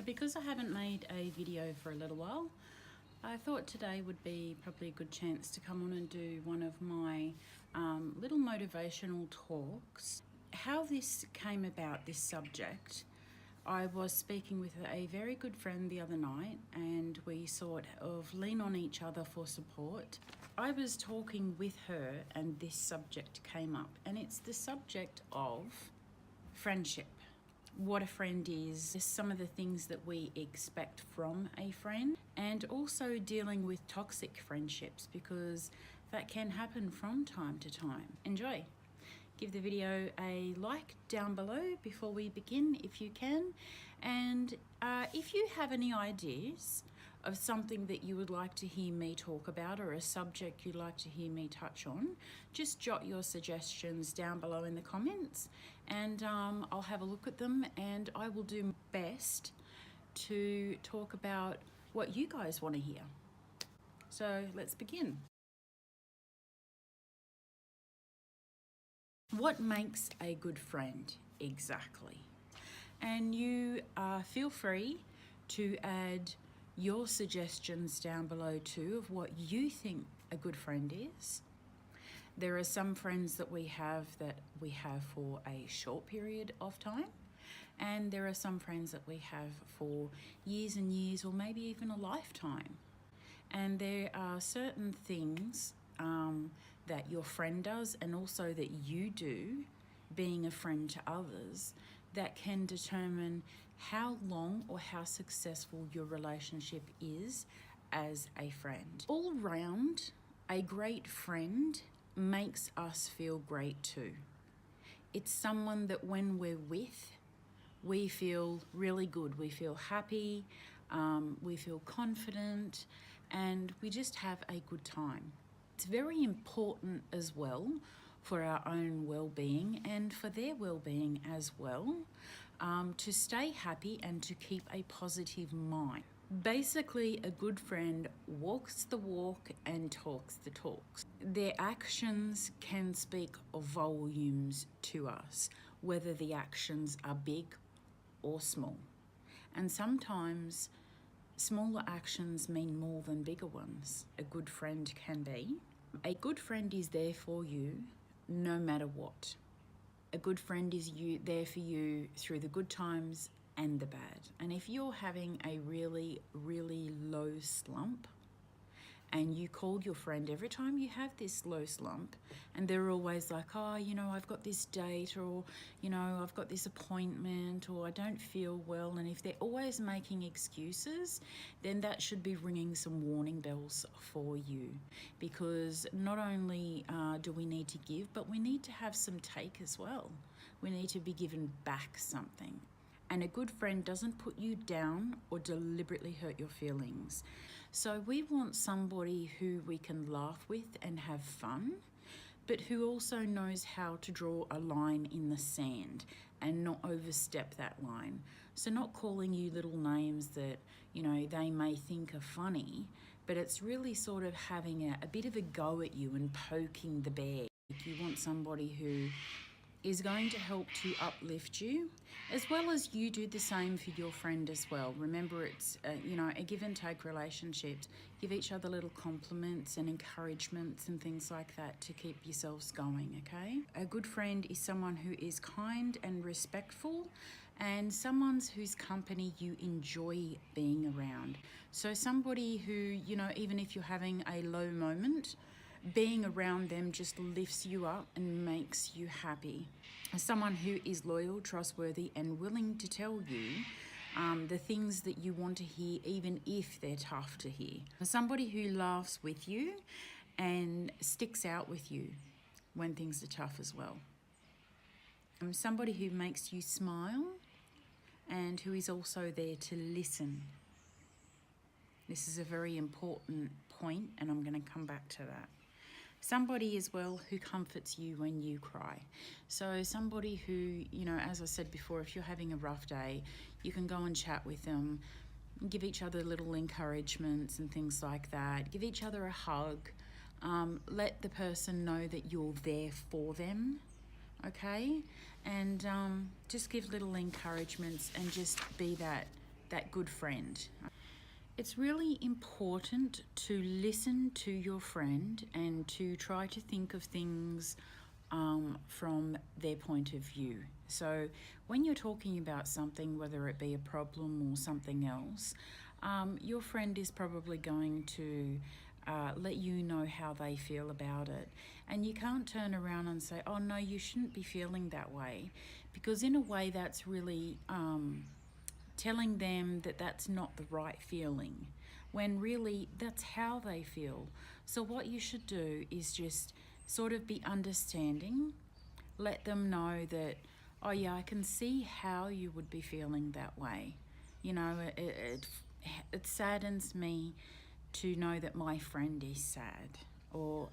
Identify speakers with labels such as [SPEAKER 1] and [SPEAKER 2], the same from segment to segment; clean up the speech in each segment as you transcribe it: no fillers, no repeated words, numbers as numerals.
[SPEAKER 1] because I haven't made a video for a little while, I thought today would be probably a good chance to come on and do one of my little motivational talks. How this came about, this subject, I was speaking with a very good friend the other night, and we sort of lean on each other for support. I was talking with her and this subject came up, and it's the subject of friendship. What a friend is, some of the things that we expect from a friend, and also dealing with toxic friendships, because that can happen from time to time. Enjoy. Give the video a like down below before we begin if you can, and if you have any ideas of something that you would like to hear me talk about, or a subject you'd like to hear me touch on, just jot your suggestions down below in the comments, and I'll have a look at them, and I will do my best to talk about what you guys want to hear. So let's begin. What makes a good friend exactly? And you feel free to add your suggestions down below too of what you think a good friend is. There are some friends that we have for a short period of time, and there are some friends that we have for years and years, or maybe even a lifetime. And there are certain things that your friend does, and also that you do, being a friend to others, that can determine how long or how successful your relationship is as a friend. All round, a great friend makes us feel great too. It's someone that when we're with, we feel really good. We feel happy, we feel confident, and we just have a good time. It's very important as well for our own well-being and for their well-being as well, to stay happy and to keep a positive mind. Basically, a good friend walks the walk and talks the talks. Their actions can speak volumes to us, whether the actions are big or small. And sometimes smaller actions mean more than bigger ones. A good friend can be. A good friend is there for you no matter what. A good friend is there for you through the good times and the bad. And if you're having a really, really low slump, and you called your friend every time you have this low slump, and they're always like, oh, you know, I've got this date, or, you know, I've got this appointment, or I don't feel well, and if they're always making excuses, then that should be ringing some warning bells for you, because not only do we need to give, but we need to have some take as well. We need to be given back something. And a good friend doesn't put you down or deliberately hurt your feelings. So we want somebody who we can laugh with and have fun, but who also knows how to draw a line in the sand and not overstep that line. So not calling you little names that, you know, they may think are funny, but it's really sort of having a bit of a go at you and poking the bear. You want somebody who is going to help to uplift you, as well as you do the same for your friend as well. Remember, it's you know, a give and take relationship. Give each other little compliments and encouragements and things like that to keep yourselves going, okay? A good friend is someone who is kind and respectful, and someone whose company you enjoy being around. So somebody who, you know, even if you're having a low moment, being around them just lifts you up and makes you happy. Someone who is loyal, trustworthy, and willing to tell you the things that you want to hear, even if they're tough to hear. Somebody who laughs with you and sticks out with you when things are tough as well. Somebody who makes you smile and who is also there to listen. This is a very important point, and I'm going to come back to that. Somebody as well who comforts you when you cry. So somebody who, you know, as I said before, if you're having a rough day, you can go and chat with them, give each other little encouragements and things like that. Give each other a hug. Let the person know that you're there for them, okay? And just give little encouragements and just be that that good friend. It's really important to listen to your friend and to try to think of things from their point of view. So when you're talking about something, whether it be a problem or something else, your friend is probably going to let you know how they feel about it. And you can't turn around and say, oh no, you shouldn't be feeling that way, because in a way that's really telling them that that's not the right feeling, when really that's how they feel. So what you should do is just sort of be understanding, let them know that, oh yeah, I can see how you would be feeling that way. You know, it saddens me to know that my friend is sad, or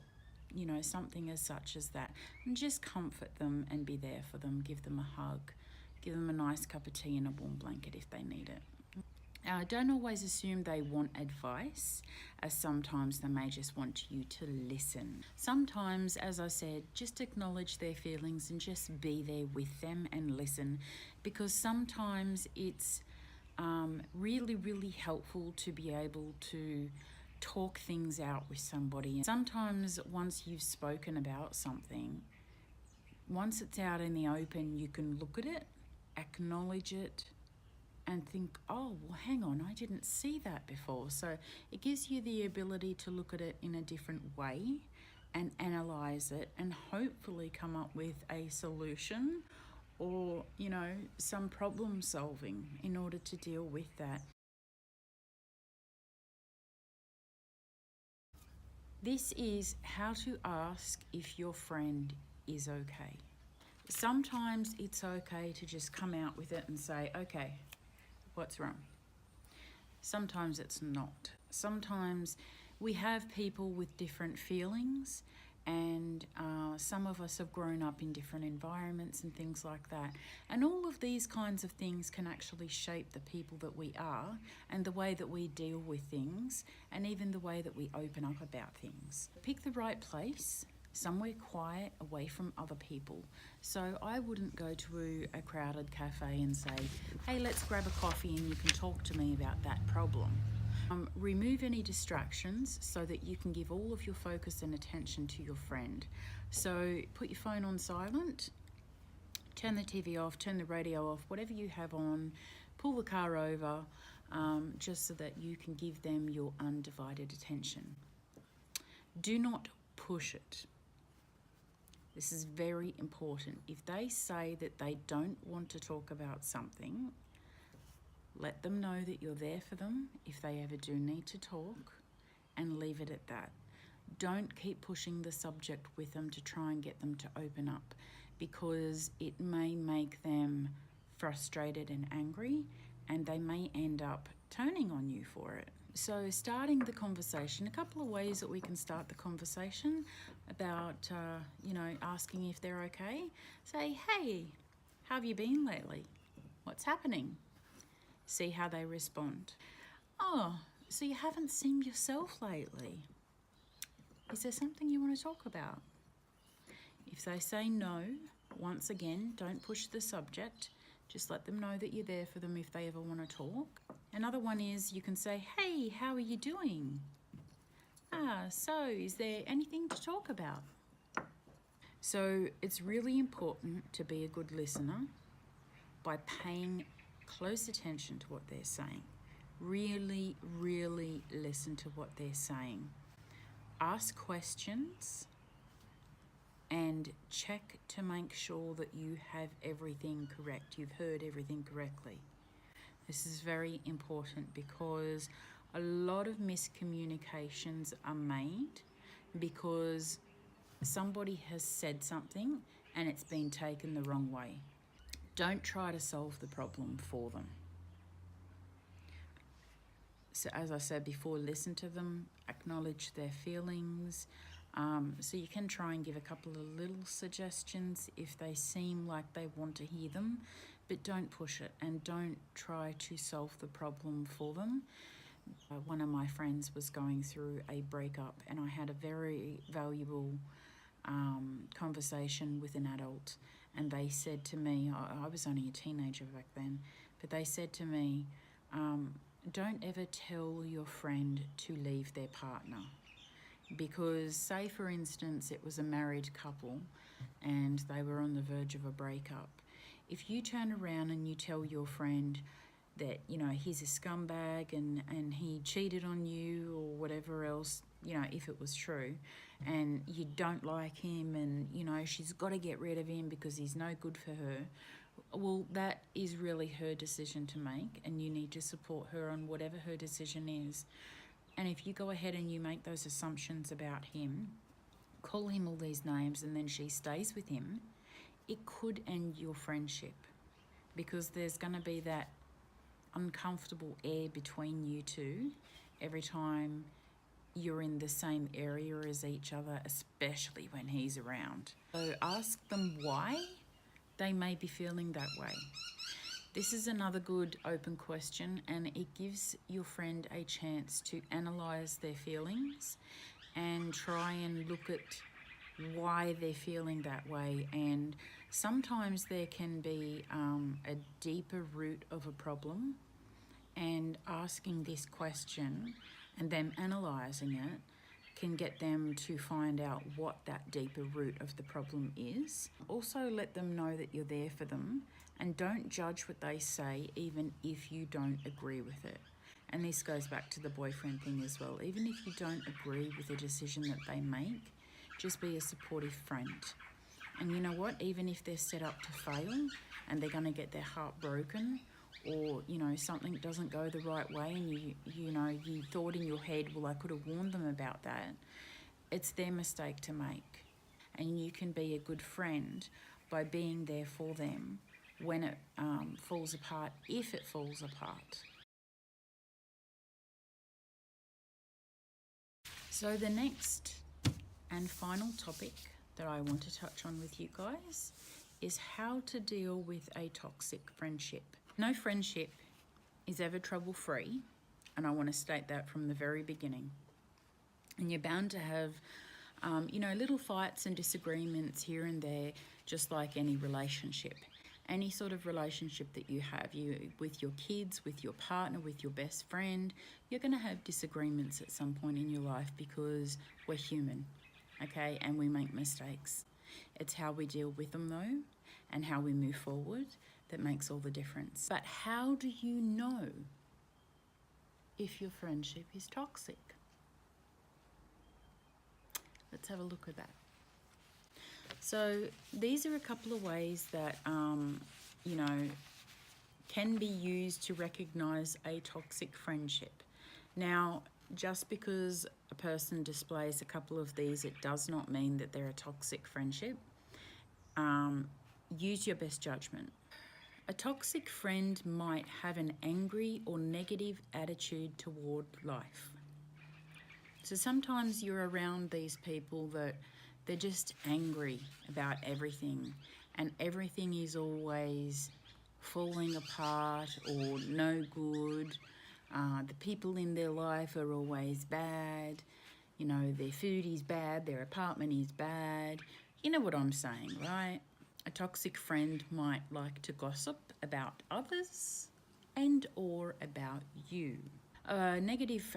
[SPEAKER 1] you know, something as such as that. And just comfort them and be there for them. Give them a hug, give them a nice cup of tea and a warm blanket if they need it. Don't always assume they want advice, as sometimes they may just want you to listen. Sometimes, as I said, just acknowledge their feelings and just be there with them and listen, because sometimes it's really, really helpful to be able to talk things out with somebody. Sometimes once you've spoken about something, once it's out in the open, you can look at it, acknowledge it, and think, oh, well, hang on, I didn't see that before. So it gives you the ability to look at it in a different way and analyze it and hopefully come up with a solution, or, you know, some problem solving in order to deal with that. This is how to ask if your friend is okay. Sometimes it's okay to just come out with it and say, okay, what's wrong? Sometimes it's not. Sometimes we have people with different feelings, and some of us have grown up in different environments and things like that. And all of these kinds of things can actually shape the people that we are and the way that we deal with things, and even the way that we open up about things. Pick the right place, somewhere quiet, away from other people. So I wouldn't go to a crowded cafe and say, hey, let's grab a coffee and you can talk to me about that problem. Remove any distractions so that you can give all of your focus and attention to your friend. So put your phone on silent, turn the TV off, turn the radio off, whatever you have on, pull the car over, just so that you can give them your undivided attention. Do not push it. This is very important. If they say that they don't want to talk about something, let them know that you're there for them if they ever do need to talk, and leave it at that. Don't keep pushing the subject with them to try and get them to open up, because it may make them frustrated and angry, and they may end up turning on you for it. So starting the conversation, a couple of ways that we can start the conversation about, asking if they're okay. Say, hey, how have you been lately? What's happening? See how they respond. Oh, so you haven't seen yourself lately. Is there something you want to talk about? If they say no, once again, don't push the subject. Just let them know that you're there for them if they ever want to talk. Another one is you can say, hey, how are you doing? So is there anything to talk about? So it's really important to be a good listener by paying close attention to what they're saying. Really, really listen to what they're saying. Ask questions and check to make sure that you have everything correct. You've heard everything correctly. This is very important, because a lot of miscommunications are made because somebody has said something and it's been taken the wrong way. Don't try to solve the problem for them. So as I said before, listen to them, acknowledge their feelings. So you can try and give a couple of little suggestions if they seem like they want to hear them, but don't push it and don't try to solve the problem for them. One of my friends was going through a breakup, and I had a very valuable conversation with an adult, and they said to me, I was only a teenager back then, but they said to me, don't ever tell your friend to leave their partner. Because say for instance it was a married couple and they were on the verge of a breakup. If you turn around and you tell your friend that, you know, he's a scumbag and he cheated on you or whatever else, you know, if it was true, and you don't like him and, you know, she's got to get rid of him because he's no good for her, well, that is really her decision to make, and you need to support her on whatever her decision is. And if you go ahead and you make those assumptions about him, call him all these names, and then she stays with him, it could end your friendship, because there's going to be that uncomfortable air between you two every time you're in the same area as each other, especially when he's around. So ask them why they may be feeling that way. This is another good open question, and it gives your friend a chance to analyze their feelings and try and look at why they're feeling that way. And sometimes there can be a deeper root of a problem, and asking this question and them analysing it can get them to find out what that deeper root of the problem is. Also let them know that you're there for them, and don't judge what they say even if you don't agree with it. And this goes back to the boyfriend thing as well. Even if you don't agree with the decision that they make, just be a supportive friend. And you know what, even if they're set up to fail and they're going to get their heart broken, or, you know, something doesn't go the right way and you thought in your head, well, I could have warned them about that, it's their mistake to make. And you can be a good friend by being there for them when it falls apart, if it falls apart. So the next and final topic that I want to touch on with you guys is how to deal with a toxic friendship. No friendship is ever trouble-free, and I want to state that from the very beginning. And you're bound to have, little fights and disagreements here and there, just like any relationship. Any sort of relationship that you have, with your kids, with your partner, with your best friend, you're going to have disagreements at some point in your life, because we're human, okay, and we make mistakes. It's how we deal with them though, and how we move forward, that makes all the difference. But how do you know if your friendship is toxic? Let's have a look at that. So these are a couple of ways that, can be used to recognize a toxic friendship. Now, just because a person displays a couple of these, it does not mean that they're a toxic friendship. Use your best judgment. A toxic friend might have an angry or negative attitude toward life. So sometimes you're around these people that they're just angry about everything, and everything is always falling apart or no good. The people in their life are always bad. You know, their food is bad, their apartment is bad. You know what I'm saying, right? A toxic friend might like to gossip about others and or about you. A negative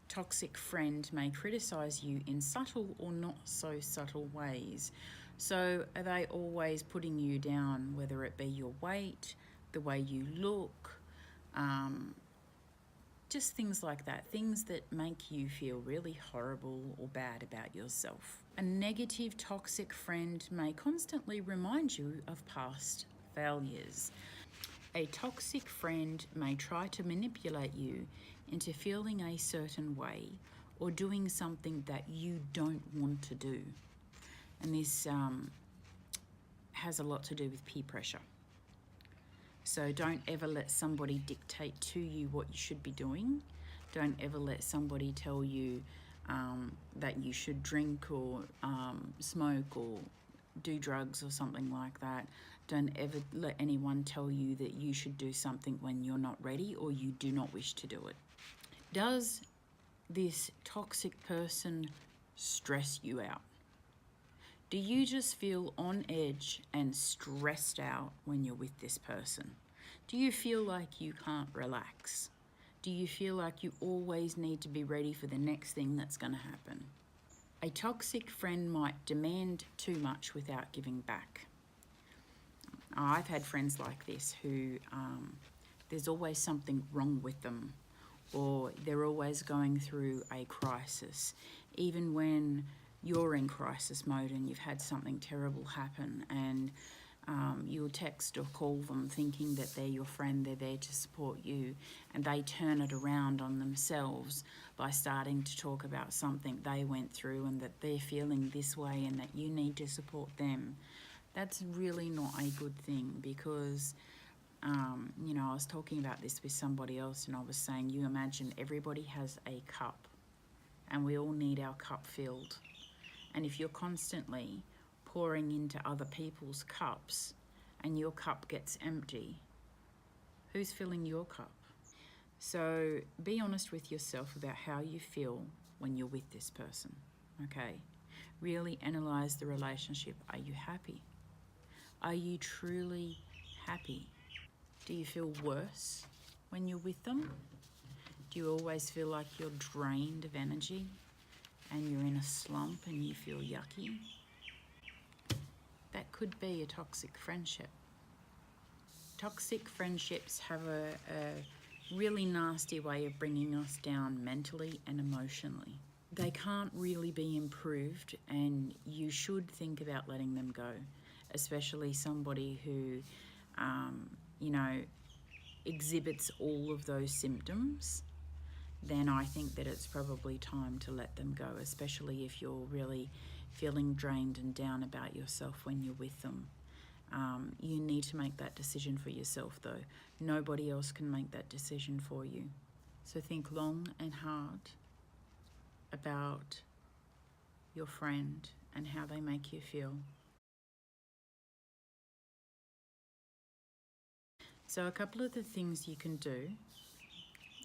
[SPEAKER 1] toxic friend may criticize you in subtle or not so subtle ways. So are they always putting you down, whether it be your weight, the way you look, just things like that, things that make you feel really horrible or bad about yourself. A negative toxic friend may constantly remind you of past failures. A toxic friend may try to manipulate you into feeling a certain way or doing something that you don't want to do. And this has a lot to do with peer pressure. So don't ever let somebody dictate to you what you should be doing. Don't ever let somebody tell you that you should drink or smoke or do drugs or something like that. Don't ever let anyone tell you that you should do something when you're not ready or you do not wish to do it. Does this toxic person stress you out? Do you just feel on edge and stressed out when you're with this person? Do you feel like you can't relax? Do you feel like you always need to be ready for the next thing that's going to happen? A toxic friend might demand too much without giving back. I've had friends like this who there's always something wrong with them, or they're always going through a crisis, even when you're in crisis mode and you've had something terrible happen, and you'll text or call them thinking that they're your friend, they're there to support you, and they turn it around on themselves by starting to talk about something they went through and that they're feeling this way and that you need to support them. That's really not a good thing, because you know, I was talking about this with somebody else, and I was saying, you imagine everybody has a cup and we all need our cup filled. And if you're constantly pouring into other people's cups and your cup gets empty, who's filling your cup? So be honest with yourself about how you feel when you're with this person, okay? Really analyze the relationship. Are you happy? Are you truly happy? Do you feel worse when you're with them? Do you always feel like you're drained of energy and you're in a slump and you feel yucky? That could be a toxic friendship. Toxic friendships have a really nasty way of bringing us down mentally and emotionally. They can't really be improved, and you should think about letting them go, especially somebody who, you know, exhibits all of those symptoms. Then I think that it's probably time to let them go, especially if you're really feeling drained and down about yourself when you're with them. You need to make that decision for yourself, though. Nobody else can make that decision for you. So think long and hard about your friend and how they make you feel. So a couple of the things you can do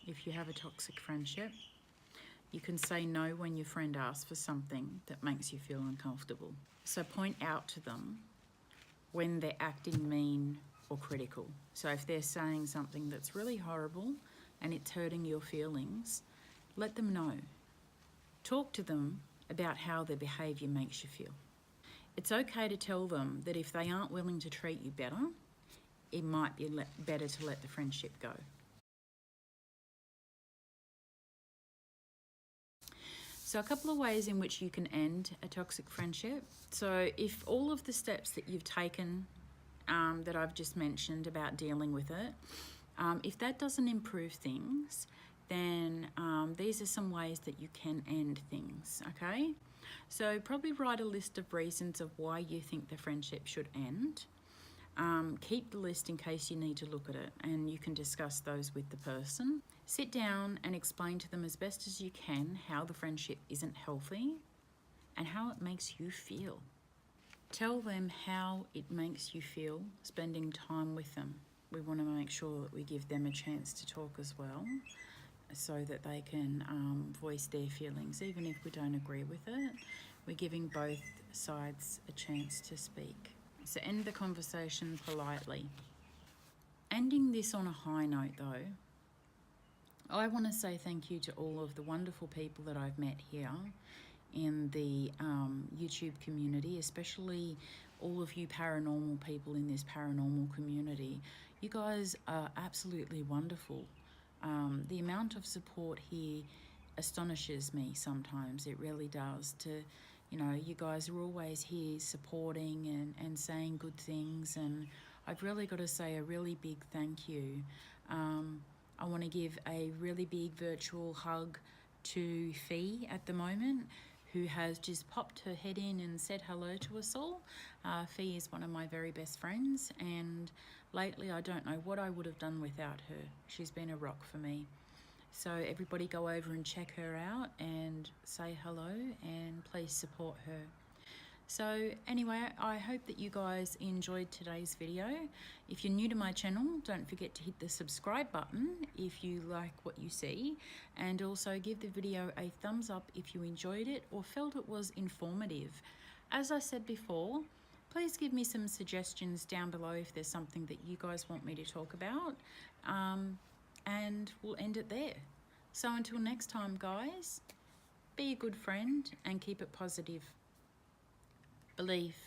[SPEAKER 1] if you have a toxic friendship: you can say no when your friend asks for something that makes you feel uncomfortable. So point out to them when they're acting mean or critical. So if they're saying something that's really horrible and it's hurting your feelings, let them know. Talk to them about how their behaviour makes you feel. It's okay to tell them that if they aren't willing to treat you better, it might be better to let the friendship go. So a couple of ways in which you can end a toxic friendship. So if all of the steps that you've taken that I've just mentioned about dealing with it, if that doesn't improve things, then these are some ways that you can end things, okay? So probably write a list of reasons of why you think the friendship should end. Keep the list in case you need to look at it, and you can discuss those with the person. Sit down and explain to them as best as you can how the friendship isn't healthy and how it makes you feel. Tell them how it makes you feel spending time with them. We want to make sure that we give them a chance to talk as well, so that they can voice their feelings. Even if we don't agree with it, we're giving both sides a chance to speak. So end the conversation politely. Ending this on a high note though, I want to say thank you to all of the wonderful people that I've met here in the YouTube community, especially all of you paranormal people in this paranormal community. You guys are absolutely wonderful. The amount of support here astonishes me sometimes. It really does. You know, you guys are always here supporting and saying good things, and I've really got to say a really big thank you. I want to give a really big virtual hug to Fee at the moment, who has just popped her head in and said hello to us all. Fee is one of my very best friends, and lately I don't know what I would have done without her. She's been a rock for me. So everybody go over and check her out and say hello, and please support her. So anyway, I hope that you guys enjoyed today's video. If you're new to my channel, don't forget to hit the subscribe button if you like what you see, and also give the video a thumbs up if you enjoyed it or felt it was informative. As I said before, please give me some suggestions down below if there's something that you guys want me to talk about. And we'll end it there. So until next time, guys, be a good friend and keep it positive. Believe.